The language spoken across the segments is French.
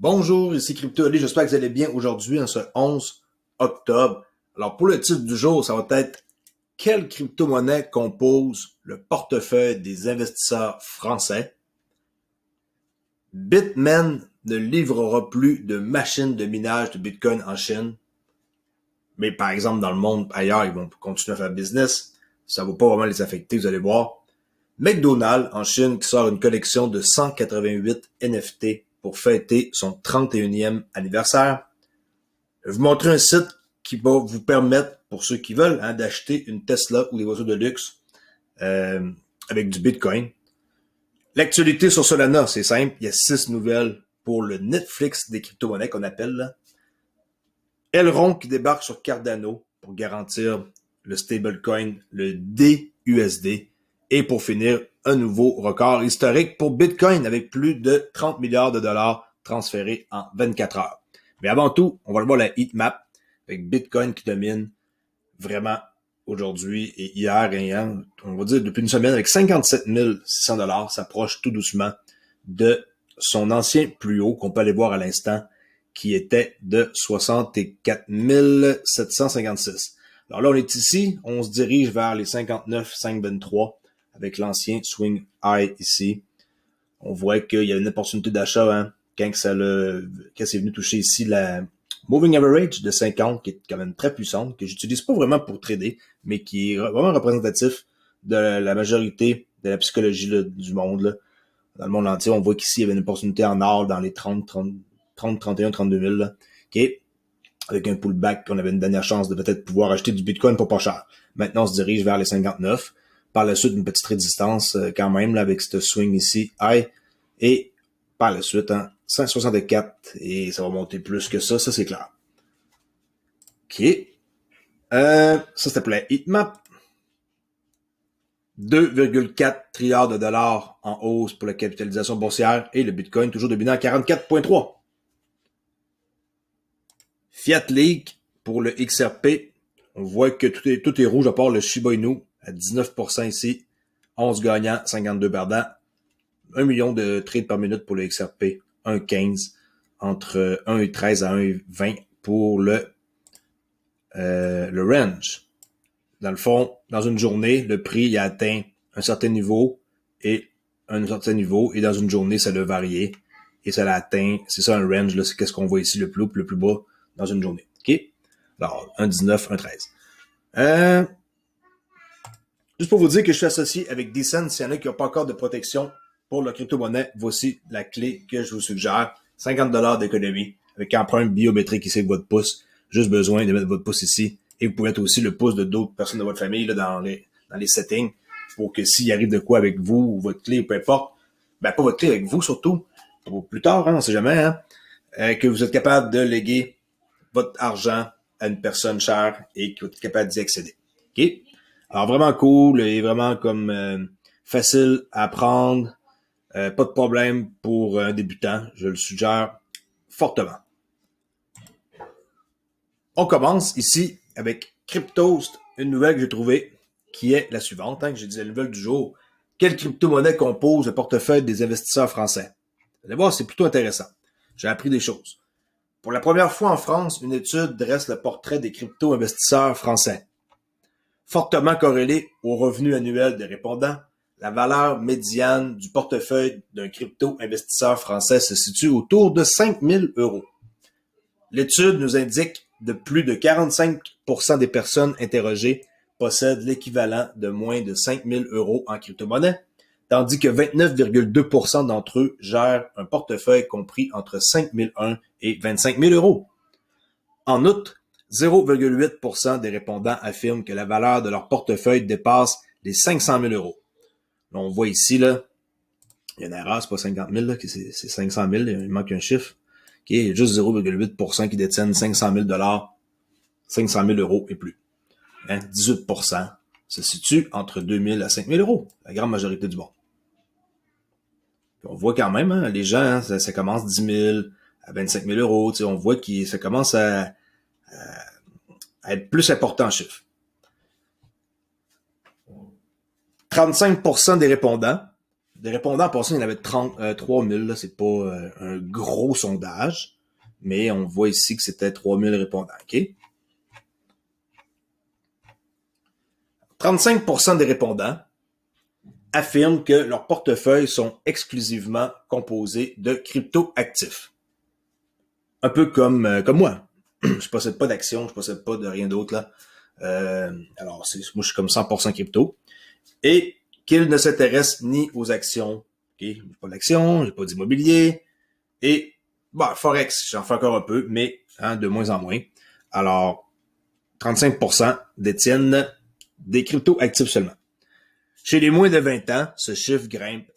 Bonjour, ici Crypto Ali, j'espère que vous allez bien aujourd'hui en ce 11 octobre. Alors pour le titre du jour, ça va être « Quelle crypto-monnaie compose le portefeuille des investisseurs français? » Bitmain ne livrera plus de machines de minage de Bitcoin en Chine. Mais par exemple, dans le monde ailleurs, ils vont continuer à faire business. Ça ne va pas vraiment les affecter, vous allez voir. McDonald's en Chine qui sort une collection de 188 NFT pour fêter son 31e anniversaire. Je vais vous montrer un site qui va vous permettre, pour ceux qui veulent, d'acheter une Tesla ou des voitures de luxe avec du Bitcoin. L'actualité sur Solana, c'est simple. Il y a 6 nouvelles pour le Netflix des crypto-monnaies qu'on appelle là. Elrond qui débarque sur Cardano pour garantir le stablecoin, le DUSD. Et pour finir, un nouveau record historique pour Bitcoin avec plus de 30 milliards de dollars transférés en 24 heures. Mais avant tout, on va voir la heatmap avec Bitcoin qui domine vraiment aujourd'hui et hier, on va dire depuis une semaine, avec 57 600 dollars, s'approche tout doucement de son ancien plus haut qu'on peut aller voir à l'instant, qui était de 64 756. Alors là, on est ici, on se dirige vers les 59 523 avec l'ancien swing high ici. On voit qu'il y a une opportunité d'achat quand c'est venu toucher ici la moving average de 50, qui est quand même très puissante, que j'utilise pas vraiment pour trader, mais qui est vraiment représentatif de la majorité de la psychologie là, du monde. Là. Dans le monde entier, on voit qu'ici, il y avait une opportunité en or dans les 30, 31, 32 000, là, okay? Avec un pullback, on avait une dernière chance de peut-être pouvoir acheter du Bitcoin pour pas cher. Maintenant, on se dirige vers les 59. Par la suite, une petite résistance quand même là, avec ce swing ici, high. Et par la suite, 164, et ça va monter plus que ça c'est clair. OK. Ça, c'était pour la heatmap. 2,4 trilliards de dollars en hausse pour la capitalisation boursière et le Bitcoin toujours dominant à 44,3. Fiat League pour le XRP. On voit que tout est rouge à part le Shiba Inu à 19% ici. 11 gagnants, 52 perdants. 1 million de trades par minute pour le XRP. 1,15 entre 1,13 à 1,20 pour le range. Dans le fond, dans une journée, le prix il a atteint un certain niveau et dans une journée, ça a varié et ça l'a atteint. C'est ça un range, là, c'est qu'est-ce qu'on voit ici le plus haut, le plus bas dans une journée. OK? Alors, 1,19, 1,13. Juste pour vous dire que je suis associé avec Decent, s'il y en a qui n'ont pas encore de protection pour la crypto-monnaie, voici la clé que je vous suggère. 50$ d'économie avec empreinte biométrique ici avec votre pouce. Juste besoin de mettre votre pouce ici. Et vous pouvez mettre aussi le pouce de d'autres personnes de votre famille là, dans les settings pour que s'il arrive de quoi avec vous ou votre clé ou peu importe, pas votre clé avec vous surtout, pour plus tard, on sait jamais, que vous êtes capable de léguer votre argent à une personne chère et que vous êtes capable d'y accéder. OK? Alors vraiment cool et vraiment comme facile à apprendre. Pas de problème pour un débutant. Je le suggère fortement. On commence ici avec Cryptost, une nouvelle que j'ai trouvée qui est la suivante, que j'ai dit la nouvelle du jour. Quelle crypto-monnaie compose le portefeuille des investisseurs français? Vous allez voir, c'est plutôt intéressant. J'ai appris des choses. Pour la première fois en France, une étude dresse le portrait des crypto-investisseurs français. Fortement corrélé au revenu annuel des répondants, la valeur médiane du portefeuille d'un crypto-investisseur français se situe autour de 5 000 €. L'étude nous indique que plus de 45% des personnes interrogées possèdent l'équivalent de moins de 5 000 € en crypto-monnaie, tandis que 29,2% d'entre eux gèrent un portefeuille compris entre 5 001 et 25 000 €. En outre, 0,8% des répondants affirment que la valeur de leur portefeuille dépasse les 500 000 €. Là, on voit ici, là, il y a une erreur, c'est pas 50 000, là, c'est 500 000, il manque un chiffre. Okay, il y a juste 0,8% qui détiennent 500 000 $, 500 000 € et plus. 18% se situe entre 2 000 à 5 000 €, la grande majorité du monde. Puis on voit quand même, les gens, ça commence 10 000 à 25 000 €, on voit que ça commence à être plus important en chiffres. 35% des répondants Des répondants, en passant, il y en avait 33 000, là, c'est pas un gros sondage, mais on voit ici que c'était 3 000 répondants, OK? 35% des répondants affirment que leurs portefeuilles sont exclusivement composés de crypto-actifs. Un peu comme moi. Je possède pas d'actions, je possède pas de rien d'autre, là. Alors, moi, je suis comme 100% crypto. Et qu'ils ne s'intéressent ni aux actions. Okay? J'ai pas d'actions, j'ai pas d'immobilier. Et, Forex, j'en fais encore un peu, mais de moins en moins. Alors, 35% détiennent des crypto-actifs seulement. Chez les moins de 20 ans, ce chiffre grimpe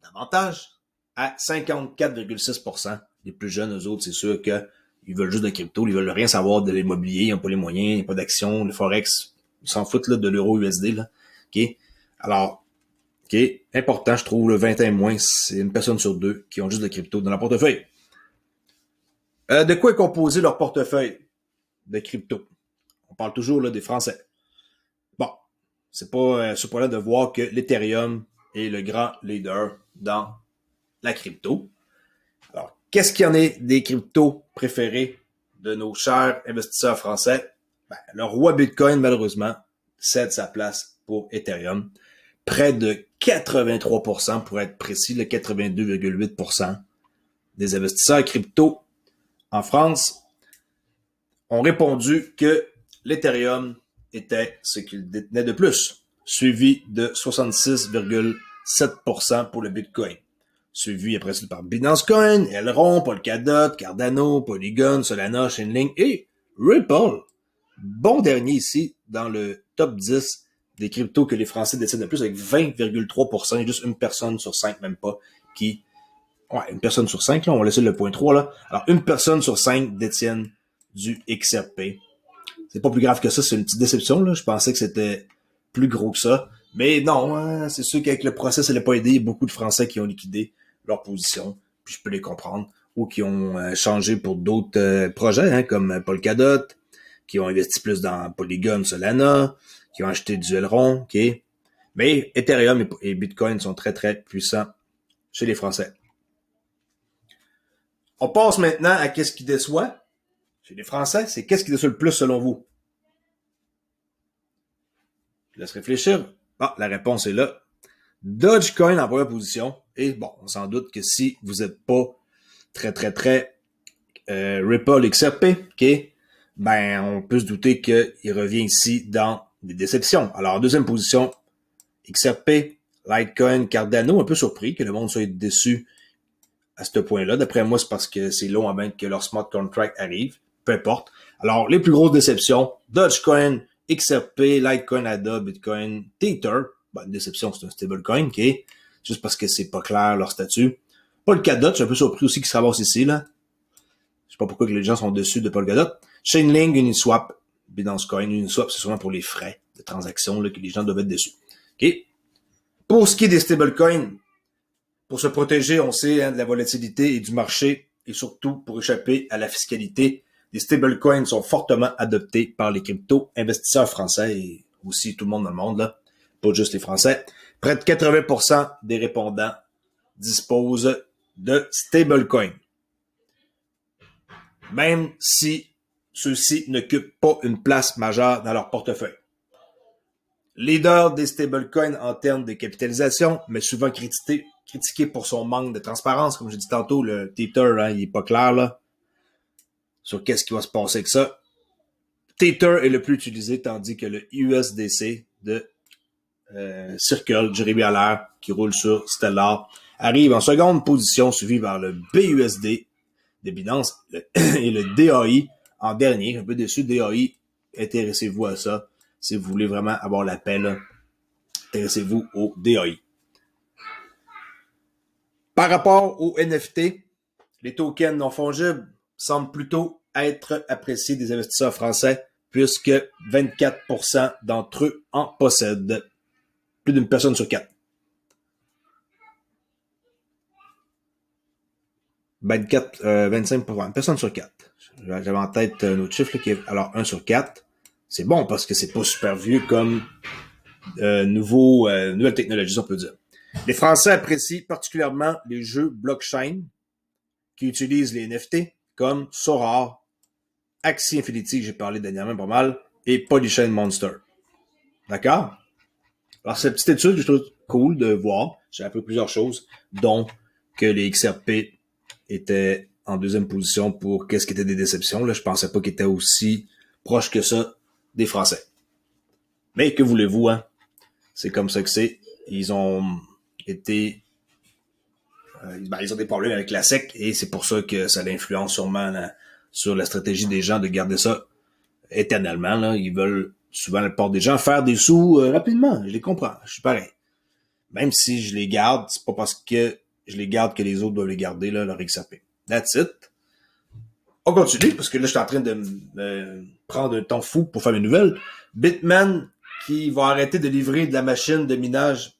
davantage à 54,6%. Les plus jeunes, eux autres, c'est sûr que ils veulent juste de crypto, ils veulent rien savoir de l'immobilier, ils n'ont pas les moyens, il n'y a pas d'actions, le Forex, ils s'en foutent là, de l'euro USD. Là. Okay? Alors, important, je trouve, le 20 ans et moins, c'est une personne sur deux qui ont juste de crypto dans leur portefeuille. De quoi est composé leur portefeuille de crypto? On parle toujours là, des Français. Bon, c'est pas surprenant de voir que l'Ethereum est le grand leader dans la crypto. Alors, qu'est-ce qu'il y en est des cryptos préférés de nos chers investisseurs français? Le roi Bitcoin, malheureusement, cède sa place pour Ethereum. Près de 83%, pour être précis, le 82,8% des investisseurs crypto en France ont répondu que l'Ethereum était ce qu'il détenait de plus, suivi de 66,7% pour le Bitcoin. Suivi après ça par Binance Coin, Elrond, Polkadot, Cardano, Polygon, Solana, Chainlink et Ripple. Bon dernier ici dans le top 10 des cryptos que les Français détiennent de plus avec 20,3%. Il y a juste une personne sur 5, même pas, qui... Ouais, une personne sur 5, là, on va laisser le point 3, là. Alors, une personne sur 5 détiennent du XRP. C'est pas plus grave que ça, c'est une petite déception, là. Je pensais que c'était plus gros que ça. Mais non, c'est sûr qu'avec le procès, ça n'a pas aidé. Il y a beaucoup de Français qui ont liquidé leur position, puis je peux les comprendre, ou qui ont changé pour d'autres projets, comme Polkadot, qui ont investi plus dans Polygon, Solana, qui ont acheté du Elrond, OK? Mais Ethereum et Bitcoin sont très, très puissants chez les Français. On passe maintenant à qu'est-ce qui déçoit chez les Français. C'est qu'est-ce qui déçoit le plus selon vous? Je laisse réfléchir. La réponse est là. Dogecoin en première position. Et bon, on s'en doute que si vous n'êtes pas très Ripple XRP, OK, on peut se douter qu'il revient ici dans des déceptions. Alors, en deuxième position, XRP, Litecoin, Cardano, un peu surpris que le monde soit déçu à ce point-là. D'après moi, c'est parce que c'est long avant que leur smart contract arrive. Peu importe. Alors, les plus grosses déceptions, Dogecoin, XRP, Litecoin, ADA, Bitcoin, Tether. Une déception, c'est un stablecoin, OK? Juste parce que c'est pas clair leur statut. Polkadot, je suis un peu surpris aussi qu'ils se ramassent ici, là. Je sais pas pourquoi que les gens sont dessus de Polkadot. Chainlink, Uniswap, Binance Coin, Uniswap, c'est souvent pour les frais de transaction là, que les gens doivent être dessus. OK? Pour ce qui est des stablecoins, pour se protéger, on sait, de la volatilité et du marché, et surtout pour échapper à la fiscalité, les stablecoins sont fortement adoptés par les crypto-investisseurs français et aussi tout le monde dans le monde, là, pas juste les Français. Près de 80% des répondants disposent de stablecoins. Même si ceux-ci n'occupent pas une place majeure dans leur portefeuille. Leader des stablecoins en termes de capitalisation, mais souvent critiqué pour son manque de transparence. Comme j'ai dit tantôt, le Tether, il est pas clair là sur qu'est-ce qui va se passer avec ça. Tether est le plus utilisé, tandis que le USDC de Circle, Jeremy Allaire, qui roule sur Stellar, arrive en seconde position, suivi par le BUSD de Binance et le DAI en dernier. Un peu déçu, DAI, intéressez-vous à ça. Si vous voulez vraiment avoir la paix, là, intéressez-vous au DAI. Par rapport aux NFT, les tokens non fongibles semblent plutôt être appréciés des investisseurs français puisque 24% d'entre eux en possèdent. Plus d'une personne sur 4. 25%, une personne sur 4. J'avais en tête un autre chiffre, là, qui est, alors 1 sur 4. C'est bon parce que c'est pas super vieux comme nouvelle technologie, on peut dire. Les Français apprécient particulièrement les jeux blockchain qui utilisent les NFT comme Sorare, Axie Infinity, que j'ai parlé dernièrement pas mal, et Polychain Monster. D'accord? Alors, cette petite étude, je trouve cool de voir. J'ai appris plusieurs choses, dont que les XRP étaient en deuxième position pour qu'est-ce qui était des déceptions. Là, je pensais pas qu'ils étaient aussi proches que ça des Français. Mais que voulez-vous, hein? C'est comme ça que c'est. Ils ont été... ils ont des problèmes avec la SEC et c'est pour ça que ça influence sûrement sur la stratégie des gens de garder ça éternellement. Là. Ils veulent souvent, la plupart des gens, faire des sous rapidement. Je les comprends. Je suis pareil. Même si je les garde, c'est pas parce que je les garde que les autres doivent les garder, là, leur XRP. That's it. On continue, parce que là, je suis en train de me prendre un temps fou pour faire mes nouvelles. Bitmain, qui va arrêter de livrer de la machine de minage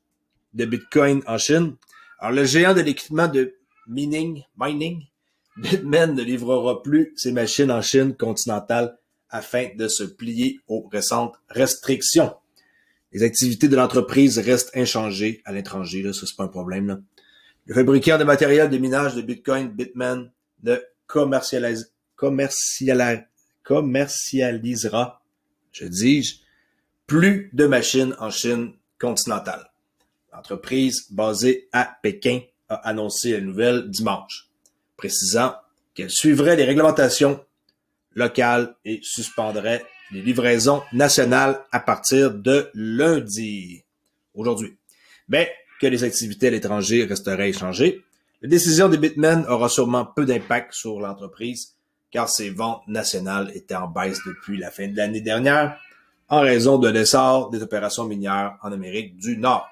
de Bitcoin en Chine. Alors, le géant de l'équipement de mining, Bitmain ne livrera plus ses machines en Chine continentale afin de se plier aux récentes restrictions. Les activités de l'entreprise restent inchangées à l'étranger, là, ça c'est pas un problème. Là. Le fabricant de matériel de minage de Bitcoin, Bitmain, ne commercialisera, plus de machines en Chine continentale. L'entreprise basée à Pékin a annoncé la nouvelle dimanche, précisant qu'elle suivrait les réglementations locales et suspendrait les livraisons nationales à partir de lundi, aujourd'hui. Mais que les activités à l'étranger resteraient inchangées, la décision de Bitmain aura sûrement peu d'impact sur l'entreprise car ses ventes nationales étaient en baisse depuis la fin de l'année dernière en raison de l'essor des opérations minières en Amérique du Nord.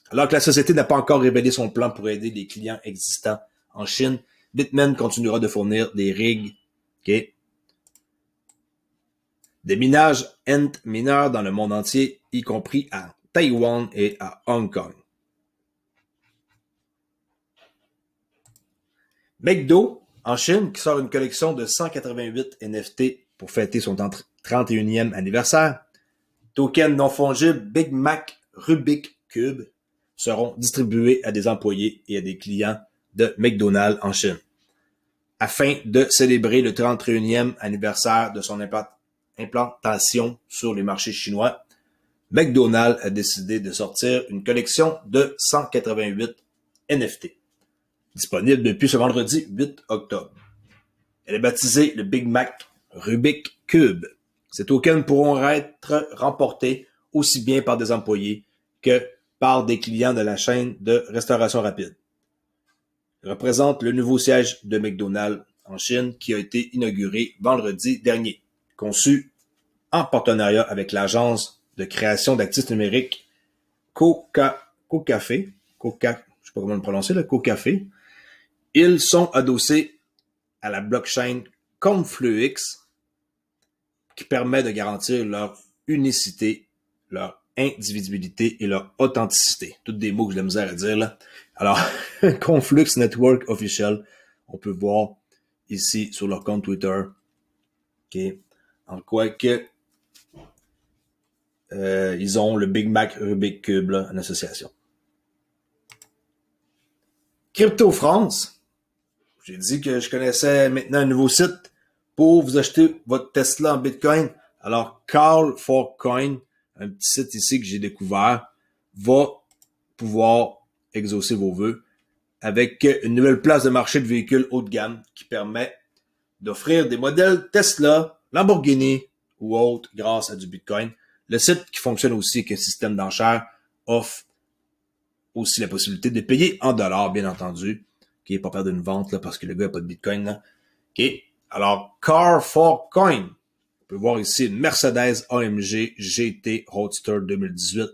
Alors que la société n'a pas encore révélé son plan pour aider les clients existants en Chine, Bitmain continuera de fournir des rigs, des minages end mineurs dans le monde entier, y compris à Taïwan et à Hong Kong. McDo, en Chine, qui sort une collection de 188 NFT pour fêter son 31e anniversaire. Tokens non fongibles Big Mac Rubik Cube seront distribués à des employés et à des clients de McDonald's en Chine. Afin de célébrer le 31e anniversaire de son implantation sur les marchés chinois, McDonald's a décidé de sortir une collection de 188 NFT, disponible depuis ce vendredi 8 octobre. Elle est baptisée le Big Mac Rubik Cube. Ces tokens pourront être remportés aussi bien par des employés que par des clients de la chaîne de restauration rapide. Il représente le nouveau siège de McDonald's en Chine qui a été inauguré vendredi dernier, conçu en partenariat avec l'agence de création d'actifs numériques Cocafé. Je sais pas comment le prononcer, là, Cocafé. Ils sont adossés à la blockchain Confluix qui permet de garantir leur unicité, leur individualité et leur authenticité. Toutes des mots que j'ai de la misère à dire, là. Alors, Conflux Network Official, on peut voir ici sur leur compte Twitter. En quoi que ils ont le Big Mac Rubik Cube là, en association. Crypto France. J'ai dit que je connaissais maintenant un nouveau site pour vous acheter votre Tesla en Bitcoin. Alors, Call for Coin, un petit site ici que j'ai découvert, va pouvoir exaucer vos vœux avec une nouvelle place de marché de véhicules haut de gamme qui permet d'offrir des modèles Tesla, Lamborghini ou autres grâce à du Bitcoin. Le site qui fonctionne aussi avec un système d'enchères offre aussi la possibilité de payer en dollars, bien entendu, qui est pas perdre une vente là, parce que le gars n'a pas de Bitcoin. Là. Alors, Car for Coin. On peut voir ici une Mercedes AMG GT Roadster 2018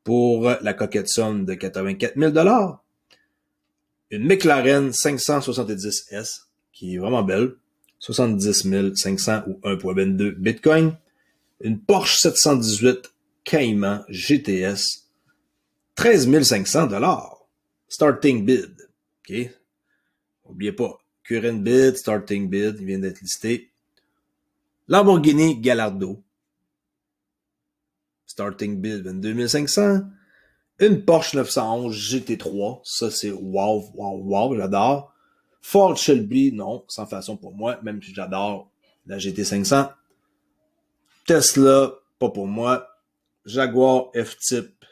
pour la coquette somme de 84 000 $. Une McLaren 570S, qui est vraiment belle, 70 500 ou 1.22 Bitcoin. Une Porsche 718 Cayman GTS, 13 500 $. Starting bid. N'oubliez pas, current bid, starting bid, il vient d'être listé. Lamborghini Gallardo. Starting bid 22 500. Une Porsche 911 GT3, ça c'est wow, wow, wow, j'adore. Ford Shelby, non, sans façon pour moi, même si j'adore la GT500. Tesla, pas pour moi. Jaguar F-Type,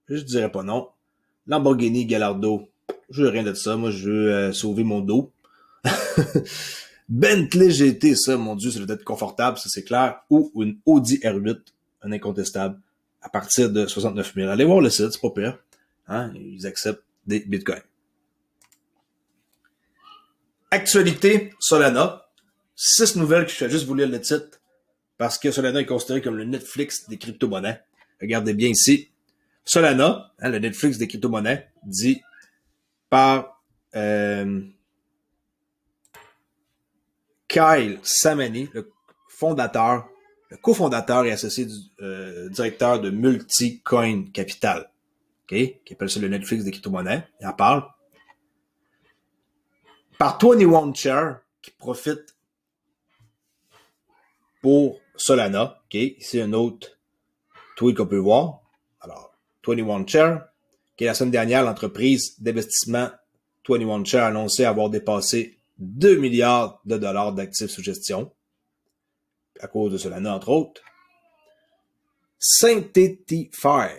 je dirais pas non. Lamborghini Gallardo, je veux rien de ça, moi je veux sauver mon dos. Bentley GT, ça, mon Dieu, ça doit être confortable, ça c'est clair. Ou une Audi R8, un incontestable, à partir de 69 000. Allez voir le site, c'est pas pire. Hein? Ils acceptent des bitcoins. Actualité, Solana. 6 nouvelles que je fais juste vous lire le titre, parce que Solana est considéré comme le Netflix des crypto-monnaies. Regardez bien ici. Solana, hein, le Netflix des crypto-monnaies, dit par Kyle Samani, le fondateur, le cofondateur et associé du directeur de Multicoin Capital, okay, qui appelle ça le Netflix des crypto-monnaies. Il en parle. Par 21 Chair, qui profite pour Solana. Okay, ici un autre tweet qu'on peut voir. Alors, 21 Chair, qui est la semaine dernière, l'entreprise d'investissement 21 Chair a annoncé avoir dépassé 2 milliards de dollars d'actifs sous gestion, à cause de Solana, entre autres. Sanctify,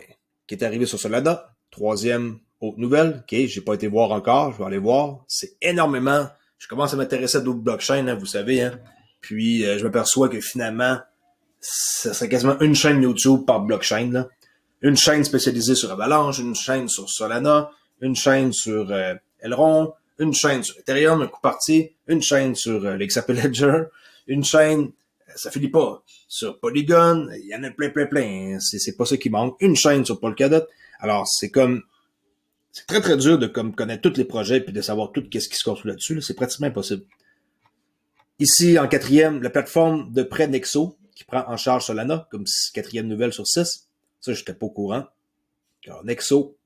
qui est arrivé sur Solana, troisième autre nouvelle, ok, j'ai pas été voir encore, je vais aller voir, c'est énormément, je commence à m'intéresser à d'autres blockchains, hein, vous savez, hein, puis je m'aperçois que finalement, ça serait quasiment une chaîne YouTube par blockchain, là. Une chaîne spécialisée sur Avalanche, une chaîne sur Solana, une chaîne sur Elrond, une chaîne sur Ethereum, un coup parti, une chaîne sur l'XRP Ledger, une chaîne, ça finit pas, sur Polygon, il y en a plein, c'est pas ça qui manque, une chaîne sur Polkadot. Alors, c'est très très dur de comme connaître tous les projets puis de savoir tout qu'est-ce qui se construit là-dessus, là. C'est pratiquement impossible. Ici, en quatrième, la plateforme de prêt Nexo, qui prend en charge Solana, comme quatrième nouvelle sur 6. Ça, j'étais pas au courant. Alors, Nexo,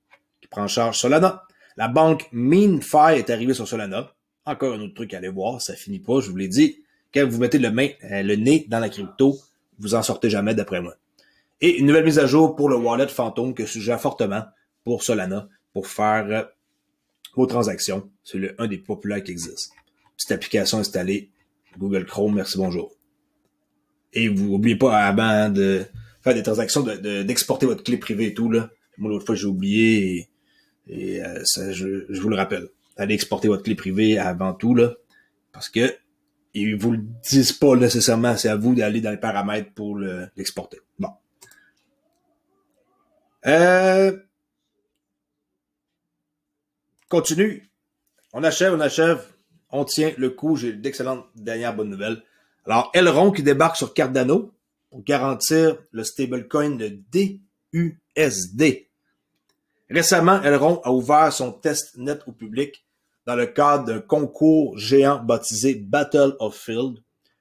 qui prend en charge Solana. La banque MeanFi est arrivée sur Solana. Encore un autre truc à aller voir, ça finit pas, je vous l'ai dit. Quand vous mettez le nez dans la crypto, vous en sortez jamais d'après moi. Et une nouvelle mise à jour pour le wallet fantôme que je suggère fortement pour Solana, pour faire vos transactions. C'est un des populaires qui existe. Petite application installée, Google Chrome, merci, bonjour. Et vous n'oubliez pas avant de faire des transactions, d'exporter votre clé privée et tout, là. Moi, l'autre fois, j'ai oublié et ça, je vous le rappelle. Allez exporter votre clé privée avant tout, là, parce que ils vous le disent pas nécessairement, c'est à vous d'aller dans les paramètres pour l'exporter. Bon. Continue. On achève. On tient le coup. J'ai d'excellentes dernières bonnes nouvelles. Alors, Elrond qui débarque sur Cardano pour garantir le stablecoin de DUSD. Récemment, Elrond a ouvert son testnet au public dans le cadre d'un concours géant baptisé Battle of Field.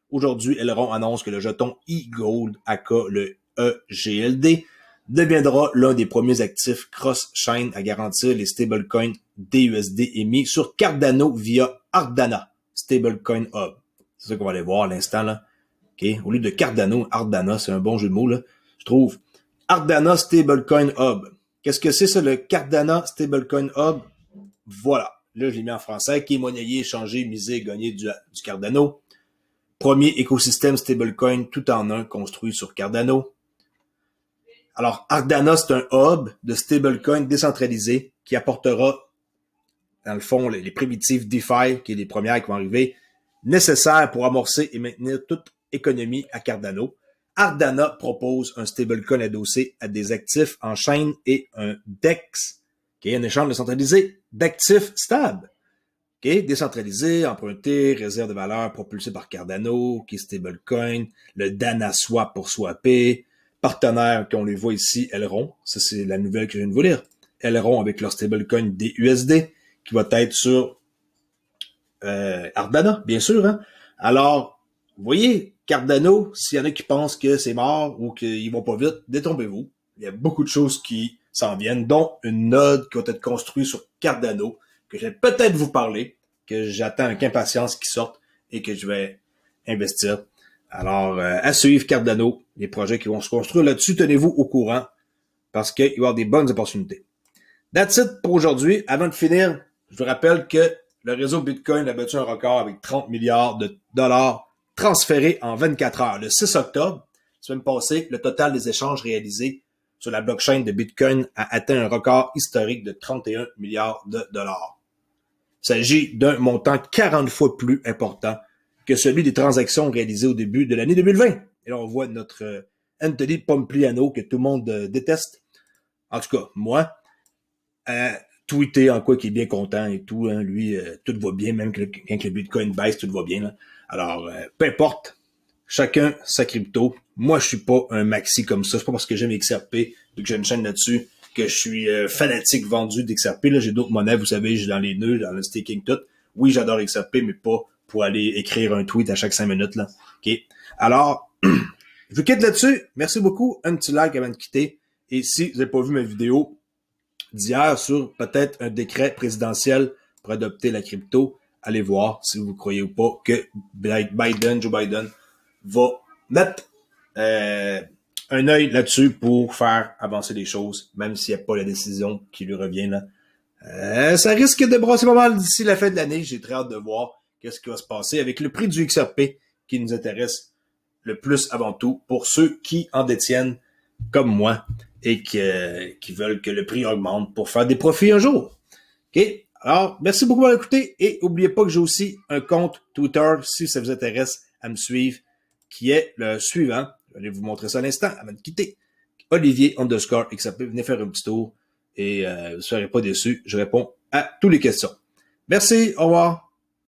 Aujourd'hui, Elrond annonce que le jeton eGold, aka le EGLD, deviendra l'un des premiers actifs cross-chain à garantir les stablecoins DUSD émis sur Cardano via Ardana, Stablecoin Hub. C'est ça qu'on va aller voir à l'instant, là. Okay? Au lieu de Cardano, Ardana, c'est un bon jeu de mots, là. Je trouve. Ardana Stablecoin Hub. Qu'est-ce que c'est ça, le Cardano Stablecoin Hub? Voilà. Là, je l'ai mis en français. Qui est monnayé, échangé, misé, gagné du Cardano. Premier écosystème stablecoin tout en un construit sur Cardano. Alors, Ardana, c'est un hub de stablecoin décentralisé qui apportera, dans le fond, les primitives DeFi, qui est les premières qui vont arriver, nécessaires pour amorcer et maintenir toute économie à Cardano. Ardana propose un stablecoin adossé à des actifs en chaîne et un DEX, qui est un échange décentralisé d'actifs stables. Okay? Décentralisé, emprunté, réserve de valeur propulsé par Cardano, qui est stablecoin, le Dana Swap pour swapper, partenaires qu'on les voit ici, Elrond, ça c'est la nouvelle que je viens de vous lire, Elrond avec leur stablecoin DUSD, qui va être sur Ardana, bien sûr. Hein? Alors, vous voyez, Cardano, s'il y en a qui pensent que c'est mort ou qu'ils vont pas vite, détrompez-vous. Il y a beaucoup de choses qui s'en viennent, dont une node qui va être construite sur Cardano, que je vais peut-être vous parler, que j'attends avec impatience qu'il sorte et que je vais investir. Alors, à suivre Cardano, les projets qui vont se construire là-dessus, tenez-vous au courant parce qu'il va y avoir des bonnes opportunités. That's it pour aujourd'hui. Avant de finir, je vous rappelle que le réseau Bitcoin a battu un record avec 30 milliards de dollars transférés en 24 heures. Le 6 octobre, la semaine passée, le total des échanges réalisés sur la blockchain de Bitcoin a atteint un record historique de 31 milliards de dollars. Il s'agit d'un montant 40 fois plus important que celui des transactions réalisées au début de l'année 2020. Et là, on voit notre Anthony Pompliano, que tout le monde déteste. En tout cas, moi, tweeter en quoi qu'il est bien content et tout. Hein, lui, tout va bien, même quand le Bitcoin baisse, tout va bien. Là. Alors, peu importe, chacun sa crypto. Moi, je suis pas un maxi comme ça. C'est pas parce que j'aime XRP et que j'ai une chaîne là-dessus que je suis fanatique vendu d'XRP. Là, j'ai d'autres monnaies, vous savez, j'ai dans les nœuds, dans le staking tout. Oui, j'adore XRP, mais pas pour aller écrire un tweet à chaque 5 minutes. Là. OK? Alors, je vous quitte là-dessus. Merci beaucoup. Un petit like avant de quitter. Et si vous n'avez pas vu ma vidéo d'hier sur peut-être un décret présidentiel pour adopter la crypto, allez voir si vous croyez ou pas que Joe Biden, va mettre un œil là-dessus pour faire avancer les choses, même s'il n'y a pas la décision qui lui revient là. Ça risque de brasser pas mal d'ici la fin de l'année. J'ai très hâte de voir qu'est-ce qui va se passer avec le prix du XRP qui nous intéresse le plus avant tout pour ceux qui en détiennent comme moi et qui veulent que le prix augmente pour faire des profits un jour. OK? Alors, merci beaucoup d'avoir écouté et n'oubliez pas que j'ai aussi un compte Twitter si ça vous intéresse à me suivre qui est le suivant. Je vais vous montrer ça à l'instant avant de quitter. Olivier_XRP. Venez faire un petit tour et vous ne serez pas déçus. Je réponds à toutes les questions. Merci. Au revoir.